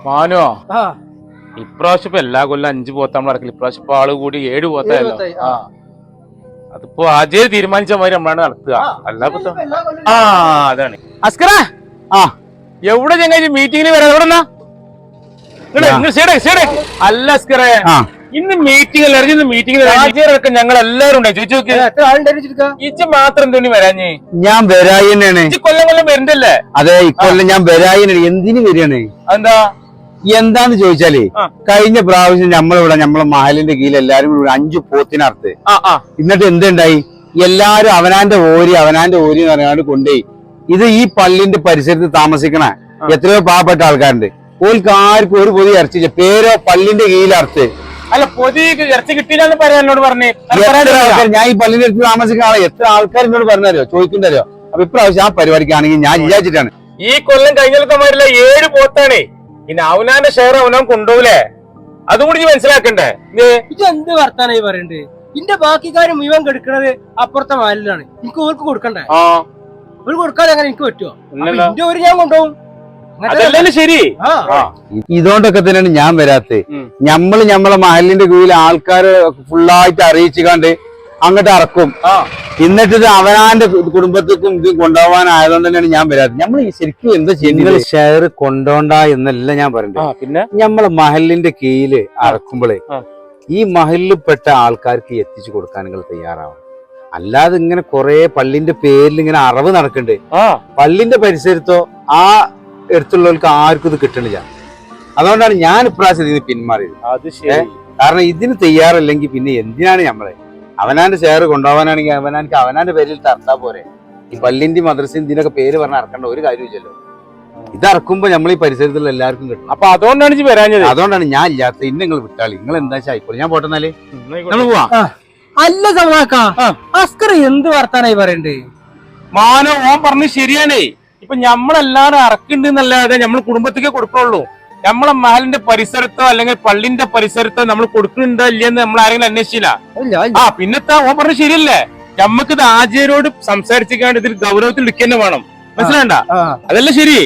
മാനോ ഇപ്രാവശ്യം ഇപ്പൊ എല്ലാ കൊല്ലം 5 പോത്താ നമ്മൾ ഇറക്കില്ല. ഇപ്രാവശ്യം ഇപ്പൊ ആള് കൂടി 7 പോത്തായല്ലോ. അതിപ്പോ ആദ്യം തീരുമാനിച്ച മാതിരി നമ്മളാണ് നടത്തുക. അല്ല അതാണ് അസ്കറ. എവിടെ ചങ്ങായി മീറ്റിങ്ങിന് വരാം? എവിടെ അല്ല അസ്കറേ, ഇന്ന് മീറ്റിംഗ് ഇന്ന് മീറ്റിംഗിൽ ഞങ്ങൾ എല്ലാവരും ഉണ്ടായി. ചോദിച്ചു നോക്കി ഇച്ച് മാത്രം എന്തുകൊണ്ട് വരാഞ്ഞേ? ഞാൻ വരായി തന്നെയാണ്. കൊല്ലം കൊല്ലം വരണ്ടല്ലേ? അതെ, ഇക്കൊല്ലം ഞാൻ വരായി. എന്തിനു വരികയാണ്? എന്താന്ന് ചോദിച്ചാല് കഴിഞ്ഞ പ്രാവശ്യം നമ്മളിവിടെ നമ്മളെ മഹലിന്റെ കീഴിൽ എല്ലാരും കൂടി 5 പോത്തിനർത്ത്. എന്നിട്ട് എന്തുണ്ടായി? എല്ലാരും അവനാന്റെ ഓരി എന്ന് പറയാണ്ട് കൊണ്ടുപോയി. ഇത് ഈ പള്ളിന്റെ പരിസരത്ത് താമസിക്കണ എത്രയോ പാവപ്പെട്ട ആൾക്കാരുണ്ട്. ഓൽക്ക് ആർക്കും ഒരു പൊതി ഇറച്ചില്ല. പേരോ പള്ളിന്റെ കീഴിൽ അർത്ത്. അല്ല, പൊതി ഇറച്ചി കിട്ടിയില്ലെന്ന് പറയാൻ എന്നോട് പറഞ്ഞേ. ഞാൻ ഈ പള്ളിന്റെ അടുത്ത് താമസിക്കുന്ന എത്ര ആൾക്കാർ എന്നോട് പറഞ്ഞാലോ, ചോദിക്കണ്ടല്ലോ. അപ്പൊ ഇപ്രാവശ്യം ആ പരിപാടിക്കാണെങ്കിൽ ഞാൻ വിചാരിച്ചിട്ടാണ്. ഈ കൊല്ലം കഴിഞ്ഞൊക്കെ 7 പോത്താണേ. പിന്നെ അവനാന്റെ ഷെയർ അവനാൻ കൊണ്ടുപോകൂലേ? അതും കൂടി മനസ്സിലാക്കണ്ടേ? ഇത് എന്ത് വർത്താനായി പറയണ്ടേ? ഇന്റെ ബാക്കിക്കാരും മുഴുവൻ കെടുക്കണത് അപ്പുറത്തെ മാലിലാണ്. എനിക്ക് ഓർക്ക് കൊടുക്കണ്ടേ? ഒരു കൊടുക്കാതെ അങ്ങനെ എനിക്ക് പറ്റുമോ? എന്റെ ഒരു ഞാൻ കൊണ്ടുപോകും. ശരി. ഇതുകൊണ്ടൊക്കെ തന്നെയാണ് ഞാൻ വരാത്തത്. നമ്മളെ മഹലിന്റെ കീഴിൽ ആൾക്കാര് ഫുള്ളായിട്ട് അറിയിച്ചുകാണ്ട് അങ്ങോട്ട് ഇറക്കും. എന്നിട്ട് അവനാന്റെ കുടുംബത്തിനും ഇത് കൊണ്ടുപോകാനായതുകൊണ്ട് തന്നെയാണ് ഞാൻ വരാത്തത്. നമ്മൾ ശരിക്കും എന്താ ചെയ്യുന്നത്? ഷെയർ കൊണ്ടോണ്ട എന്നല്ല ഞാൻ പറഞ്ഞത്. പിന്നെ നമ്മളെ മഹലിന്റെ കീഴില് ഇറക്കുമ്പോഴേ ഈ മഹലിൽപ്പെട്ട ആൾക്കാർക്ക് എത്തിച്ചു കൊടുക്കാൻ നിങ്ങൾ തയ്യാറാവണം. അല്ലാതെ ഇങ്ങനെ കുറെ പള്ളിന്റെ പേരിൽ ഇങ്ങനെ അറവ് നടക്കണ്ട്. പള്ളിന്റെ പരിസരത്തോ ആ എടുത്തുള്ളവർക്ക് ആർക്കും ഇത് കിട്ടണില്ല. അതുകൊണ്ടാണ് ഞാൻ ഇപ്രാവശ്യം ഇതിന് പിന്മാറിയത്. കാരണം ഇതിന് തയ്യാറല്ലെങ്കിൽ പിന്നെ എന്തിനാണ് നമ്മളെ? അവനാന്റെ ഷെയർ കൊണ്ടുപോകാനാണെങ്കിൽ അവനാന്റെ പേരിൽ തർത്താ പോരെ. ഈ പള്ളിന്റെ മദ്രസയും ഇതിനൊക്കെ പേര് പറഞ്ഞ് ഇറക്കേണ്ട ഒരു കാര്യമില്ലല്ലോ. ഇത് ഇറക്കുമ്പോ നമ്മൾ ഈ പരിസരത്തുള്ള എല്ലാവർക്കും കിട്ടും. അപ്പൊ അതുകൊണ്ടാണ് വരാഞ്ഞത്. അതുകൊണ്ടാണ് ഞാൻ ഇല്ലാത്ത. ഇന്ന് നിങ്ങൾ വിട്ടാളി. നിങ്ങൾ എന്താ ആയിക്കോളൂ. ഞാൻ പോട്ടെന്നാലേ നമ്മൾ പോവാ. അല്ല സമാക്ക, അസ്കർ എന്ത് വർത്താനായി പറയണ്ടേ? മാനോ, ഓൻ പറഞ്ഞു ശരിയാണേ. ഇപ്പൊ നമ്മളെല്ലാരും ഇറക്കുന്നുണ്ടല്ലാതെ നമ്മൾ കുടുംബത്തേക്ക് കൊടുക്കുള്ളൂ. നമ്മളെ മഹലിന്റെ പരിസരത്തോ അല്ലെങ്കിൽ പള്ളിന്റെ പരിസരത്തോ നമ്മൾ കൊടുക്കുന്നുണ്ടോ ഇല്ലെന്ന് നമ്മൾ ആരെങ്കിലും അന്വേഷിച്ചില്ല. പിന്നെത്താ ഓൻ പറഞ്ഞു ശരിയല്ലേ? നമ്മക്ക് ഇത് ആചാര്യോട് സംസാരിച്ചിക്കാണ്ട് ഇതിൽ ഗൗരവത്തിൽ എടുക്കുക തന്നെ വേണം. മനസ്സിലാണ്ട? അതല്ലേ ശരി?